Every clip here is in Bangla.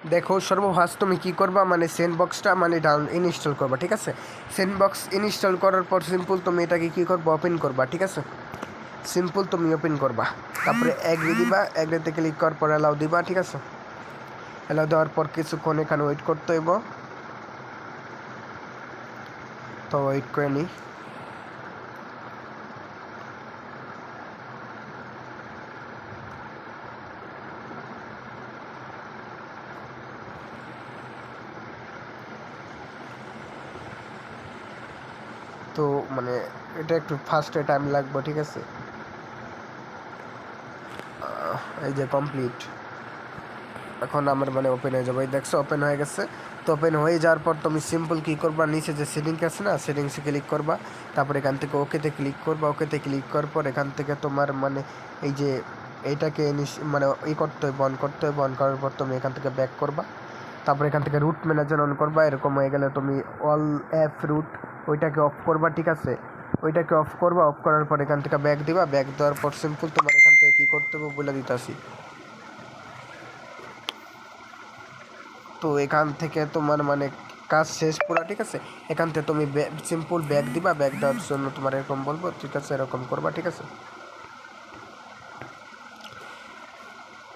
দেখো সর্বফার্স্ট তুমি কী করবা, মানে স্যান্ডবক্সটা মানে ডাউন ইনস্টল করবা, ঠিক আছে। স্যান্ডবক্স ইনস্টল করার পর সিম্পল তুমি এটাকে কী করবা, ওপেন করবা, ঠিক আছে। সিম্পল তুমি ওপেন করবা, তারপরে এগ্রি দিবা, এগ্রিতে ক্লিক করার পর অ্যালাউ দিবা, ঠিক আছে। অ্যালাউ দেওয়ার পর কিছুক্ষণ এখানে ওয়েট করতে হইব, তো ওয়েট করে নিই। তো মানে এটা একটু ফার্স্টে টাইম লাগবে, ঠিক আছে। এই যে কমপ্লিট, এখন আমার মানে ওপেন হয়ে যাবে, এই দেখছো ওপেন হয়ে গেছে। তো ওপেন হয়ে যাওয়ার পর তুমি সিম্পল কী করবা, নিচে যে সেটিংস আছে না, সেটিংসে ক্লিক করবা, তারপর এখান থেকে ওকেতে ক্লিক করবা, ওকেতে ক্লিক করার পর এখান থেকে তোমার মানে এই যে এইটাকে মানে করতে হবে, অন করতে হবে। অন করার পর তুমি এখান থেকে ব্যাক করবা, তারপর এখান থেকে রুট ম্যানেজার অন করবা। এরকম হয়ে গেলে তুমি অল অ্যাপ রুট ওইটাকে অফ করবা, ঠিক আছে। ওইটাকে অফ করবা, অফ করার পর এখান থেকে ব্যাক দিবা, ব্যাক দেওয়ার পর সিম্পল তোমার এখান থেকে কী করতে হবে বলে দিতেছি। তো এখান থেকে তোমার মানে কাজ শেষ পুরো, ঠিক আছে। এখান থেকে তুমি সিম্পল ব্যাক দিবা, ব্যাক দেওয়ার জন্য তোমার এরকম বলবো, ঠিক আছে, এরকম করবা, ঠিক আছে।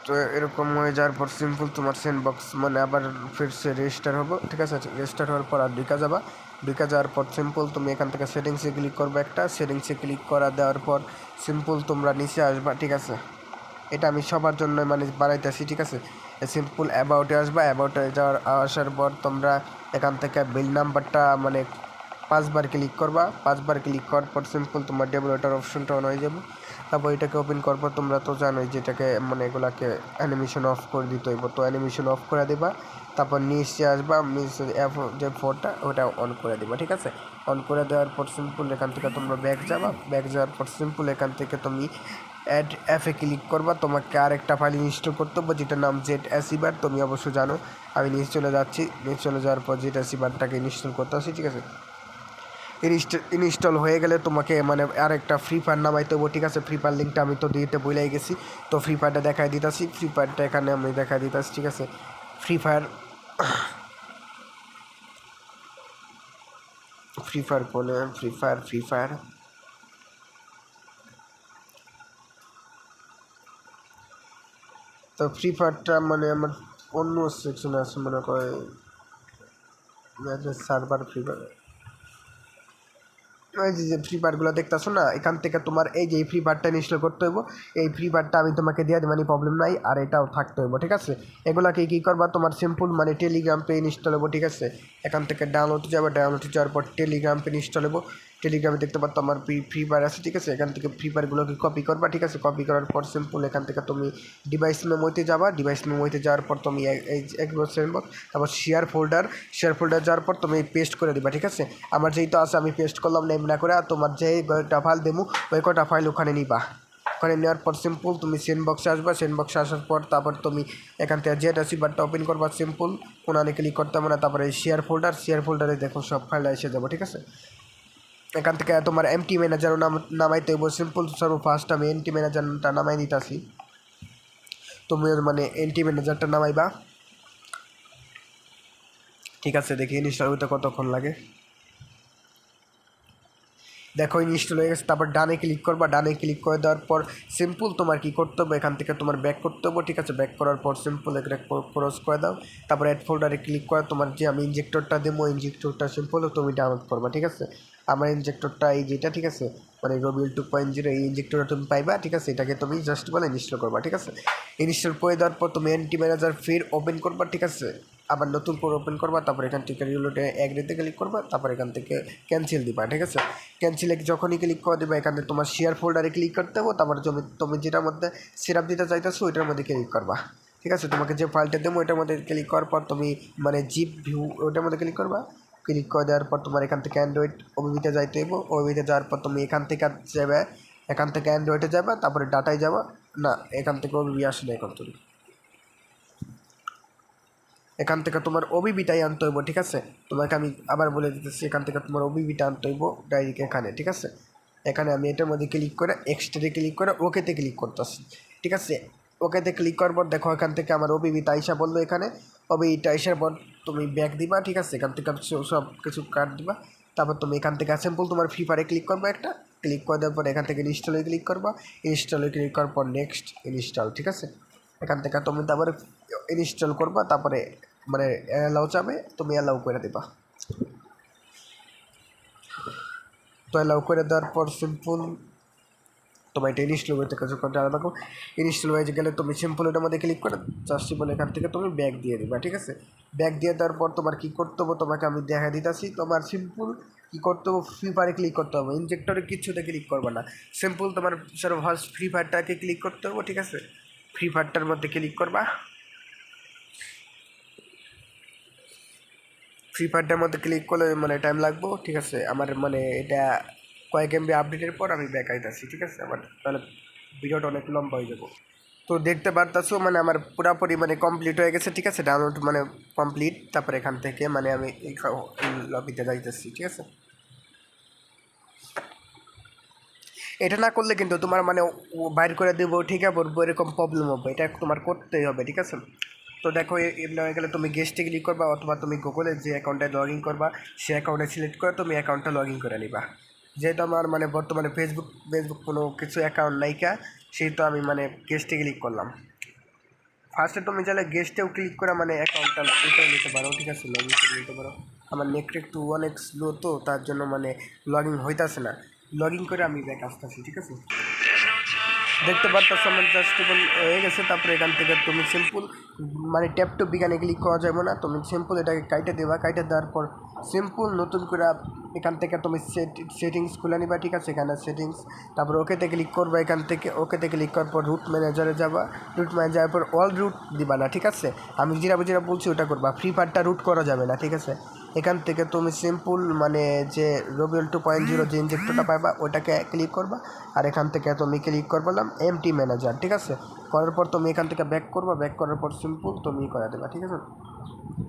তো এরকম হয়ে যাওয়ার পর সিম্পল তোমার স্যান্ডবক্স মানে আবার ফিরছে রেজিস্টার হবো, ঠিক আছে। রেজিস্টার হওয়ার পর আর ঢুকা যাবা, ঢুকা যাওয়ার পর সিম্পল তুমি এখান থেকে সেটিংসে ক্লিক করবে, একটা সেটিংসে ক্লিক করা দেওয়ার পর সিম্পল তোমরা নিচে আসবা, ঠিক আছে। এটা আমি সবার জন্য মানে বানাইতেছি, ঠিক আছে। সিম্পল অ্যাবাউটে আসবা, অ্যাবাউটে আসার পর তোমরা এখান থেকে বিল নাম্বারটা মানে 5 বার ক্লিক করবা, 5 বার ক্লিক করার পর সিম্পল তোমার ডেভেলপার অপশনটা অন হয়ে যাবে। তারপর এটাকে ওপেন করার পর তোমরা তো জানোই যে এটাকে মানে এগুলাকে অ্যানিমেশন অফ করে দিতে হইব, তো অ্যানিমেশন অফ করে দেবা। তারপর নিচে আসবা, নিচে যে ফোরটা ওটা অন করে দিবা, ঠিক আছে। অন করে দেওয়ার পর সিম্পল এখান থেকে তোমরা ব্যাক যাবা, ব্যাক যাওয়ার পর সিম্পল এখান থেকে তুমি অ্যাড অ্যাপে ক্লিক করবা। তোমাকে আরেকটা ফাইল ইনস্টল করতে হবে যেটার নাম জেট অ্যাসিবার, তুমি অবশ্য জানো। আমি নিচে চলে যাচ্ছি, নিচে চলে যাওয়ার পর জেট অ্যাসিবারটাকে ইনস্টল করতে আসি, ঠিক আছে। ইনস্টল হয়ে গেলে তোমাকে মানে আরেকটা ফ্রি ফায়ার নামাইতে হবে, ঠিক আছে। ফ্রি ফায়ার লিঙ্কটা আমি তো দিতে ভুলেই গেছি, তো ফ্রি ফায়ারটা দেখাই দিতেছি। ফ্রি ফায়ারটা এখানে আমি দেখাই দিতেছি, ঠিক আছে। ফ্রি ফায়ার ফ্রি ফায়ার কোনে ফ্রি ফায়ার তো ফ্রি ফায়ারটা মানে আমার অন্য সেকশনে আছে, মনে করে সার্ভার ফ্রি ফায়ার। এই যে ফ্রি ফায়ারগুলো দেখতেছো না, এখান থেকে তোমার এই যে ফ্রি ফায়ারটা ইনস্টল করতে হইব। এই ফ্রি ফায়ারটা আমি তোমাকে দিয়ে দেবো, মানে প্রবলেম নাই, আর এটাও থাকতে হইব, ঠিক আছে। এগুলাকে কী করবা, তোমার সিম্পল মানে টেলিগ্রাম পে ইনস্টল হবো, ঠিক আছে। এখান থেকে ডাউনলোড যাবে, ডাউনলোড যাওয়ার পর টেলিগ্রাম পে ইনস্টল হবো। টেলিগ্রামে দেখতে পাচ্ছ আমার ফ্রি ফায়ার আছে, ঠিক আছে। এখান থেকে ফ্রি ফায়ারগুলোকে কপি করবা, ঠিক আছে। কপি করার পর সিম্পল এখান থেকে তুমি ডিভাইস মেমোতে যাবা, ডিভাইস মেমোতে যাওয়ার পর তুমি একবার সেন্ড, তারপর শেয়ার ফোল্ডার যাওয়ার পর তুমি পেস্ট করে দিবা, ঠিক আছে। আমার যেহেতু আছে আমি পেস্ট করলাম নেম না করে, আর তোমার যেই কয়টা ফাইল দেবো ওই কয়টা ফাইল ওখানে নিবা। ওখানে নেওয়ার পর সিম্পল তুমি সেন্ড বক্সে আসবা, সেন্ড বক্সে আসার পর তারপর তুমি এখান থেকে জেড রিসিভারটা ওপেন করবা, সিম্পল কোনানে ক্লিক করতে হবে না। তারপরে শেয়ার ফোল্ডারে দেখো সব ফাইল এসে যাবো, ঠিক আছে। এখান থেকে তোমার এমটি ম্যানেজারও নামাইতে হইব, সিম্পল সর্ব ফার্স্ট আমি এমটি ম্যানেজারটা নামাই দিতেছি। তুমি মানে এমটি ম্যানেজারটা নামাইবা, ঠিক আছে। দেখি ইনস্টল হইতে কতক্ষণ লাগে। দেখো ইনস্টল হয়ে গেছে, তারপর ডানে ক্লিক করবা, ডানে ক্লিক করে দেওয়ার পর সিম্পল তোমার কী করতে হবে, এখান থেকে তোমার ব্যাক করতে হবে, ঠিক আছে। ব্যাক করার পর সিম্পল একটা ক্রস করে দাও, তারপর অ্যাড ফোল্ডারে ক্লিক করে তোমার যে আমি ইনজেক্টরটা দেবো ইনজেক্টরটা সিম্পল তুমি ডাউনলোড করবা, ঠিক আছে। আমার ইনজেক্টরটা এই যেটা, ঠিক আছে, মানে রবিল 2.0 এই ইনজেক্টরটা তুমি পাইবা, ঠিক আছে। এটাকে তুমি জাস্ট বলে ইনস্টল করবা, ঠিক আছে। ইনস্টল করে দেওয়ার পর তুমি এন্টি ম্যানেজার ফির ওপেন করবা, ঠিক আছে। আবার নতুন করে ওপেন করবা, তারপর এখান থেকে রিলোডে এগ্রিতে ক্লিক করবা, তারপর এখান থেকে ক্যান্সেল দিবা, ঠিক আছে। ক্যান্সেলে যখনই ক্লিক করে দেবে এখানে তোমার শেয়ার ফোল্ডারে ক্লিক করতে হবে, তারপর তুমি যেটার মধ্যে সিরাপ দিতে চাইতেছো ওইটার মধ্যে ক্লিক করবা, ঠিক আছে। তোমাকে যে ফাইলটা দেবো ওইটার মধ্যে ক্লিক করার পর তুমি মানে জিপ ভিউ ওইটার মধ্যে ক্লিক করবা। ক্লিক করে দেওয়ার পর তোমার এখান থেকে অ্যান্ড্রয়েড ওবিবিতে যাইতে হইব, ওবিবিতে যাওয়ার পর তুমি এখান থেকে যাবে, এখান থেকে অ্যান্ড্রয়েডে যাবা, তারপরে ডাটায় যাবা। না, এখান থেকে ওবিবি আসে না এখন তুমি, এখান থেকে তোমার ওবিবিটাই আনতে হইব, ঠিক আছে। তোমাকে আমি আবার বলে দিতেছি, এখান থেকে তোমার ওবিবিটা আনতে হইব ডাইরেক্ট এখানে, ঠিক আছে। এখানে আমি এটার মধ্যে ক্লিক করে এক্সট্রাতে ক্লিক করে ওকেতে ক্লিক করতেছি, ঠিক আছে। ওকেতে ক্লিক করার পর দেখো এখান থেকে আমার ওবিবিটা আইসা বললো এখানে তবে এইটা আসার পর তুমি ব্যাক দিবা, ঠিক আছে, এখান থেকে সব কিছু কাট দিবা। তারপর তুমি এখান থেকে সিম্পল তোমার ফ্রি ফায়ারে ক্লিক করবা, একটা ক্লিক করে দেওয়ার পর এখান থেকে ইনস্টলে ক্লিক করবা, ইনস্টলে ক্লিক করার পর নেক্সট ইনস্টল, ঠিক আছে। এখান থেকে তুমি তারপরে ইনস্টল করবা, তারপরে মানে অ্যালাউ চাবে, তুমি অ্যালাউ করে দিবা। তো অ্যালাউ করে দেওয়ার পর সিম্পল তোমার এটা ইনস্টল করতে কাজ করতে আলাদা রাখো। ইনস্টল হয়ে গেলে তুমি সিম্পল ওটার মধ্যে ক্লিক করে জাস্ট সিম্পল এখান থেকে তুমি ব্যাক দিয়ে দিবা, ঠিক আছে। ব্যাক দিয়ে দেওয়ার পর তোমার কী করতে হবে তোমাকে আমি দেখা দিতেছি। তোমার সিম্পল কী করতে হবে, ফ্রি ফায়ারে ক্লিক করতে হবে, ইনজেক্টরে কিছুতে ক্লিক করবে না। সিম্পল তোমার ফার্স্ট ফ্রি ফায়ারটাকে ক্লিক করতে হবে, ঠিক আছে। ফ্রি ফায়ারটার মধ্যে ক্লিক করবা, ফ্রি ফায়ারটার মধ্যে ক্লিক করলে মানে টাইম লাগবে, ঠিক আছে। আমার মানে এটা কয়েক এমবি আপডেটের পর আমি ব্যাক আইতাছি, ঠিক আছে। আমার তাহলে ভিডিওটা অনেক লম্বা হয়ে যাবো। তো দেখতে পারতাছো মানে আমার পুরাপুরি মানে কমপ্লিট হয়ে গেছে, ঠিক আছে, ডাউনলোড মানে কমপ্লিট। তারপর এখান থেকে মানে আমি এই লবিতে যাইতেছি, ঠিক আছে। এটা না করলে কিন্তু তোমার মানে বাইর করে দেবো, ঠিক আছে, বলবো, এরকম প্রবলেম হবে। এটা তোমার করতেই হবে, ঠিক আছে। তো দেখো এমনি হয়ে গেলে তুমি গেস্টে ক্লিক করবা, অথবা তুমি গুগলে যে অ্যাকাউন্টে লগ ইন করবা সে অ্যাকাউন্টে সিলেক্ট করে তুমি অ্যাকাউন্টটা লগ ইন করে নিবা। যেহেতু আমার মানে বর্তমানে ফেসবুক কোনো কিছু অ্যাকাউন্ট নাইকা, সেহেতু আমি মানে গেস্টে ক্লিক করলাম। ফার্স্টে তুমি চাইলে গেস্টেও ক্লিক করে মানে অ্যাকাউন্টটা ই করে নিতে পারো, ঠিক আছে, লগ ইন করে নিতে পারো। আমার নেট একটু অনেক স্লো, তো তার জন্য মানে লগ ইন হইতেছে না। লগ ইন করে আমি ব্যাক আসতেছি, ঠিক আছে। দেখতে পারতেছো আমার জাস্ট হয়ে গেছে। তারপরে এখান থেকে তুমি সিম্পল মানে ট্যাপ টু বিগানে ক্লিক করা যাবে না, তুমি সিম্পল এটাকে কাইটে দেবা। কাইটে দেওয়ার পর সিম্পল নতুন করে এখান থেকে তুমি সেটিংস খুলে নিবা, ঠিক আছে। এখানে সেটিংস, তারপর ওকেতে ক্লিক করবা। এখান থেকে ওকেতে ক্লিক করার পর রুট ম্যানেজারে যাবা। রুট ম্যানেজারের পর অল রুট দিবা না, ঠিক আছে। আমি যেটা বলছি ওটা করবা। ফ্রি ফায়ারটা রুট করা যাবে না, ঠিক আছে। এখান থেকে তুমি সিম্পল মানে যে রবিউল 2.0 যে ইনজেক্টরটা পাইবা ওটাকে ক্লিক করবা। আর এখান থেকে তুমি ক্লিক করলাম এমটি ম্যানেজার, ঠিক আছে। করার পর তুমি এখান থেকে ব্যাক করবা। ব্যাক করার পর সিম্পল তুমি করে দেবা, ঠিক আছে।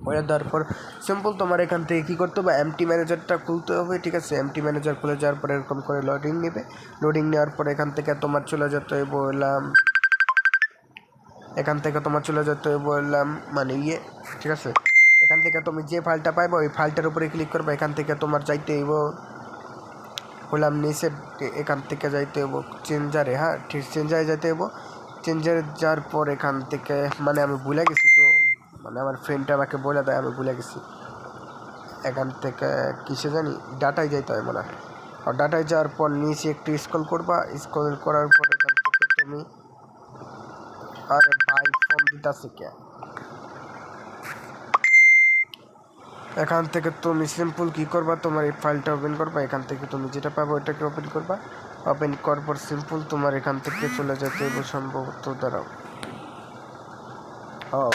করে দেওয়ার পর সিম্পল তোমার এখান থেকে কী করতে হবে, এমটি ম্যানেজারটা খুলতে হবে, ঠিক আছে। এমটি ম্যানেজার খুলে যাওয়ার পরে এরকম করে লোডিং নেবে। লোডিং নেওয়ার পর এখান থেকে তোমার চলে যেতে বললাম, এখান থেকে তোমার চলে যেতে বললাম মানে ঠিক আছে। এখান থেকে তুমি যে ফাইলটা পাইবা ওই ফাইলটার উপরে ক্লিক করবে। এখান থেকে তোমার যাইতে হইব বললাম নিচে, এখান থেকে যাইতে হইব চেঞ্জারে, হ্যাঁ ঠিক চেঞ্জারে যাইতে হইব। চেঞ্জারে যাওয়ার পর এখান থেকে মানে আমি ভুলে গেছি, তো মানে আমার ফ্রেন্ডটা আমাকে বলে দেয়, আমি ভুলে গেছি। এখান থেকে কিসে জানি ডাটায় যাইতে হয় মনে হয়। আর ডাটায় যাওয়ার পর নিচে একটু স্ক্রল করবা। স্ক্রল করার পর এখান থেকে তুমি, আরে ভাই ফোন দিতেছে কে, এখান থেকে তুমি সিম্পল কী করবা, তোমার এই ফাইলটা ওপেন করবা। এখান থেকে তুমি যেটা পাবো ওটাকে ওপেন করবা। ওপেন করার পর সিম্পল তোমার এখান থেকে চলে যেতে হবে সম্ভবত, দাঁড়াও,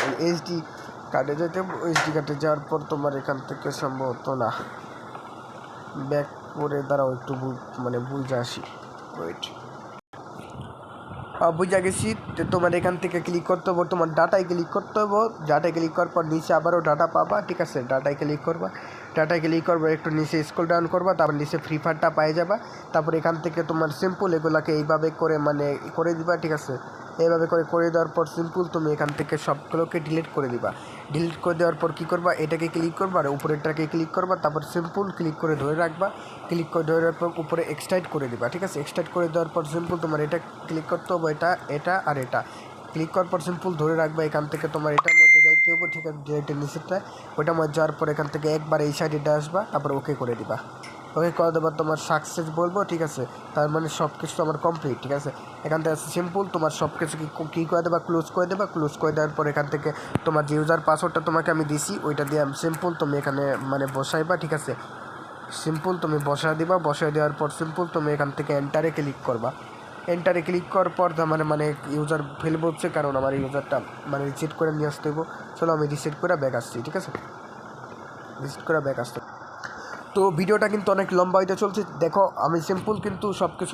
ওই এইচডি কার্ডে যেতে হবে। এইচডি কার্ডে যাওয়ার পর তোমার এখান থেকে সম্ভবত না ব্যাক করে, দাঁড়াও একটু মানে বুঝে আসি, ওয়েট, বুঝা গেছি। তোমার এখান থেকে ক্লিক করতে হবে, তোমার ডাটায় ক্লিক করতে হবে। ডাটায় ক্লিক করার পর নিচে আবারও ডাটা পাবা, ঠিক আছে। ডাটায় ক্লিক করবা। ডাটায় ক্লিক করবা, একটু নিচে স্ক্রল ডাউন করবা, তারপর নিচে ফ্রি ফায়ারটা পাই যাবা। তারপর এখান থেকে তোমার সিম্পল এগুলাকে এইভাবে করে মানে করে দিবা, ঠিক আছে। এইভাবে করে দেওয়ার পর সিম্পল তুমি এখান থেকে সবগুলোকে ডিলিট করে দিবা। ডিলিট করে দেওয়ার পর কী করবা, এটাকে ক্লিক করবা আর উপরেরটাকে ক্লিক করবা। তারপর সিম্পল ক্লিক করে ধরে রাখবা। ক্লিক করে ধরে রাখার পর উপরে এক্সট্রাক্ট করে দিবা, ঠিক আছে। এক্সট্রাক্ট করে দেওয়ার পর সিম্পল তোমার এটা ক্লিক করতে হবে, এটা আর এটা ক্লিক করার পর সিম্পল ধরে রাখবা। এখান থেকে তোমার এটার মধ্যে যাইতে হবে, ঠিক আছে, যেটা নিচেরটা ওইটার মধ্যে যাওয়ার পর এখান থেকে একবার এই সাইডে আসবা, তারপর ওকে করে দিবা। ওকে করে দেবার তোমার সাকসেস বলবো, ঠিক আছে। তার মানে সব কিছু আমার কমপ্লিট, ঠিক আছে। এখান থেকে সিম্পল তোমার সব কিছু কী করে দেবা, ক্লোজ করে দেবা। ক্লোজ করে দেওয়ার পর এখান থেকে তোমার যে ইউজার পাসওয়ার্ডটা তোমাকে আমি দিছি ওইটা দিয়ে সিম্পল তুমি এখানে মানে বসাইবা, ঠিক আছে। সিম্পল তুমি বসায় দিবা। বসায় দেওয়ার পর সিম্পল তুমি এখান থেকে এন্টারে ক্লিক করবা। এন্টারে ক্লিক করার পর মানে ইউজার ফেল বলছে, কারণ আমার ইউজারটা মানে রিসেট করে নিয়ে আসতে হইব। চলো আমি রিসেট করে ব্যাক আসছি, ঠিক আছে। রিসেট করে ব্যাক আসতে, তো ভিডিওটা কিন্তু অনেক লম্বা হইতে চলছে। দেখো আমি সিম্পল কিন্তু সব কিছু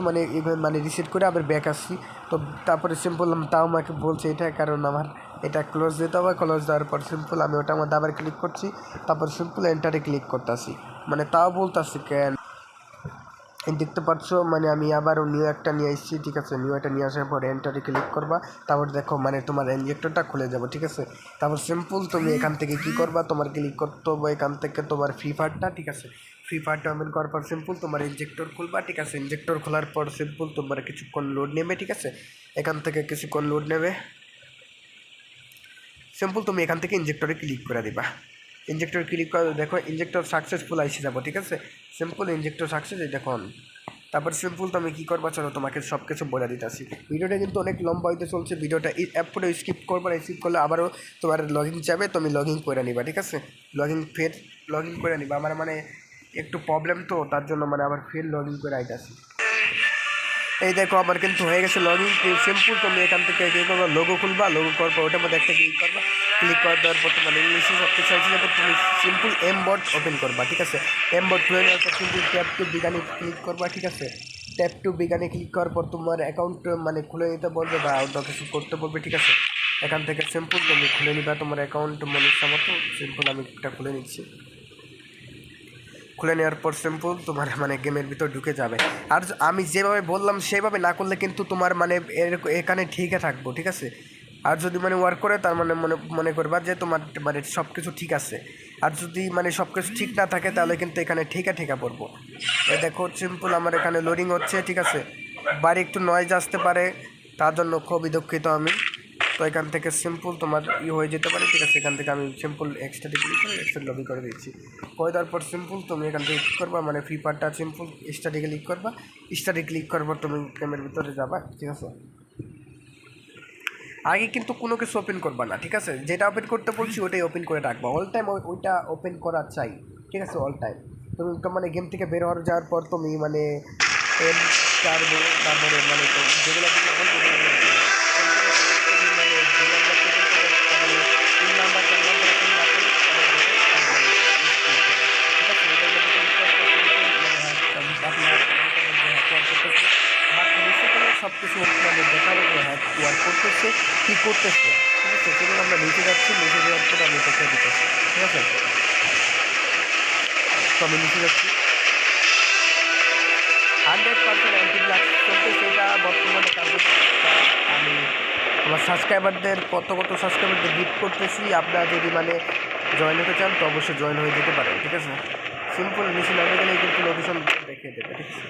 মানে রিসেট করে আবার ব্যাক আসছি। তো তারপরে সিম্পল তাও আমাকে বলছে এটা, কারণ আমার এটা ক্লোজ দিতে হবে। ক্লোজ দেওয়ার পর সিম্পল আমি ওটার মধ্যে আবার ক্লিক করছি। তারপর সিম্পল এন্টারে ক্লিক করতেছি, মানে তাও বলতেছি কেন দেখতে পাচ্ছ মানে আমি আবারও নিউ একটা নিয়ে এসেছি, ঠিক আছে। নিউ একটা নিয়ে আসার পর এন্টারে ক্লিক করবা, তারপর দেখো মানে তোমার ইনজেক্টরটা খুলে যাবে, ঠিক আছে। তারপর সিম্পল তুমি এখান থেকে কি করবা, তোমার ক্লিক করতে হবে এখান থেকে তোমার ফ্রি ফায়ারটা, ঠিক আছে। ফ্রি ফায়ারটা ওপেন করার পর সিম্পল তোমার ইনজেক্টর খুলবা, ঠিক আছে। ইনজেক্টর খোলার পর সিম্পল তোমার কিছুক্ষণ লোড নেবে, ঠিক আছে। এখান থেকে কিছুক্ষণ লোড নেবে, সিম্পল তুমি এখান থেকে ইনজেক্টরে ক্লিক করে দিবা। ইনজেক্টর ক্লিক করে দেখো ইনজেক্টর সাকসেসফুল এসে যাবো, ঠিক আছে। সিম্পল ইনজেক্টর সাকসেস, এই দেখুন। তারপর সিম্পল তুমি কী করবা চলো তোমাকে সব কিছু বলে দিতেছি। ভিডিওটা কিন্তু অনেক লম্বা হইতে চলছে, ভিডিওটা অ্যাপ করে স্কিপ করবা, স্কিপ করলে আবারও তোমার লগ ইন যাবে, তুমি লগ ইন করে নিবা, ঠিক আছে। লগ ইন করে নিবা, আমার মানে একটু প্রবলেম তো তার জন্য মানে আবার ফের লগ ইন করে আইতাছি। এই দেখো আমার কিন্তু হয়ে গেছে লগ ইন। সিম্পল তুমি এখান থেকে কী করবা, লোগো খুলবা, লোগো করার পর ওটার মধ্যে একটা ক্লিক করবা, ক্লিক করে দেওয়ার পর তোমার ইংলিশে সব কিছু আছে, তারপর তুমি সিম্পল এমবোর্ড ওপেন করবা, ঠিক আছে। এমবোর্ড খুলে নেওয়ার পর সিম্পল ট্যাপ টু বিগানে ক্লিক করবা, ঠিক আছে। ট্যাপ টু বিগানে ক্লিক করার পর তোমার অ্যাকাউন্ট মানে খুলে নিতে বলবে বা অন্য কিছু করতে বলবে, ঠিক আছে। এখান থেকে সিম্পল তুমি খুলে নিবা তোমার অ্যাকাউন্ট মনে ইচ্ছা মতো। সিম্পল আমি একটা খুলে নিচ্ছি। খুলে নেওয়ার পর সিম্পল তোমার মানে গেমের ভিতর ঢুকে যাবে। আর আমি যেভাবে বললাম সেভাবে না করলে কিন্তু তোমার মানে এখানে ঠিকই থাকবো, ঠিক আছে। আর যদি মানে ওয়ার্ক করে তার মানে মনে মনে করবা যে তোমার মানে সব কিছু ঠিক আছে। আর যদি মানে সব কিছু ঠিক না থাকে তাহলে কিন্তু এখানে ঠিকা পড়বো। এই দেখো সিম্পল আমার এখানে লোডিং হচ্ছে, ঠিক আছে। বাড়ি একটু নয়েজ আসতে পারে, তার জন্য খুবই দুঃখিত আমি। তো এখান থেকে সিম্পল তোমার হয়ে যেতে পারে, ঠিক আছে। এখান থেকে আমি সিম্পল এক্সট্রাতে ক্লিক করে এক্সট্রা লবি করে দিচ্ছি। করে দেওয়ার পর সিম্পল তুমি এখান থেকে কী করবা, মানে ফ্রি ফায়ারটা সিম্পল স্টাডি ক্লিক করবা। স্টাডি ক্লিক করার পর তুমি গেমের ভিতরে যাবা, ঠিক আছে। আগে কিন্তু কোনো কিছু ওপেন করবা না, ঠিক আছে। যেটা ওপেন করতে বলছি ওটাই ওপেন করে রাখবা, অল টাইম ওইটা ওপেন করা চাই, ঠিক আছে। অল টাইম তুমি মানে গেম থেকে বের হওয়ার যাওয়ার পর তুমি মানে তারপরে মানে যেগুলো সব কিছু মানে দেখাবো যে হ্যাঁ ওয়ার্ক করতেছে, কী করতেছে, ঠিক আছে। সেগুলো আমরা নিচে যাচ্ছি, নিচে যাওয়ার পর আমি দেখে দিতেছি, ঠিক আছে। তো আমি নিচে যাচ্ছি, 100% অ্যান্টি ব্ল্যাক চলতেছে এটা বর্তমানে কার্যকর। আমি আমার সাবস্ক্রাইবারদের কত সাবস্ক্রাইবারদের গিফট করতেছি। আপনারা যদি মানে জয়েন হতে চান তো অবশ্যই জয়েন হয়ে যেতে পারেন, ঠিক আছে। সিম্পল নিচে নামে গেলেই কিন্তু লোকেশন দেখিয়ে দেবে, ঠিক আছে।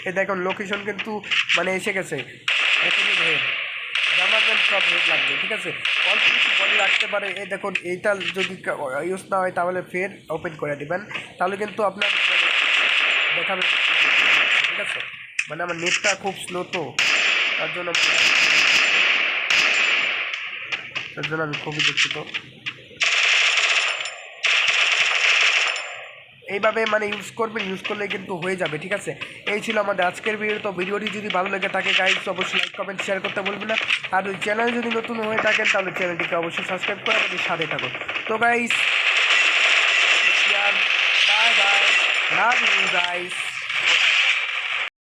এই দেখুন লোকেশন কিন্তু মানে এসে গেছে, এখনই রেড জামার প্যান্ট সব রেড লাগবে, ঠিক আছে। অল্প কিছু বডি রাখতে পারে। এই দেখুন এইটা যদি ইউজ না হয় তাহলে ফের ওপেন করে দেবেন, তাহলে কিন্তু আপনার দেখাবে, ঠিক আছে। মানে আমার নেটটা খুব স্লো তো তার জন্য আমি খুবই দুঃখিত। এইভাবে মানে ইউজ করবেন, ইউজ করলে কিন্তু হয়ে যাবে, ঠিক আছে। এই ছিল আমাদের আজকের ভিডিও। তো ভিডিওটি যদি ভালো লেগে থাকে গাইস অবশ্যই লাইক কমেন্ট শেয়ার করতে বলবেন না। আর ওই চ্যানেল যদি নতুন হয়ে থাকেন তাহলে চ্যানেলটিকে অবশ্যই সাবস্ক্রাইব করে আমাদের সাথে থাকুন। তো guys bye bye, love you guys.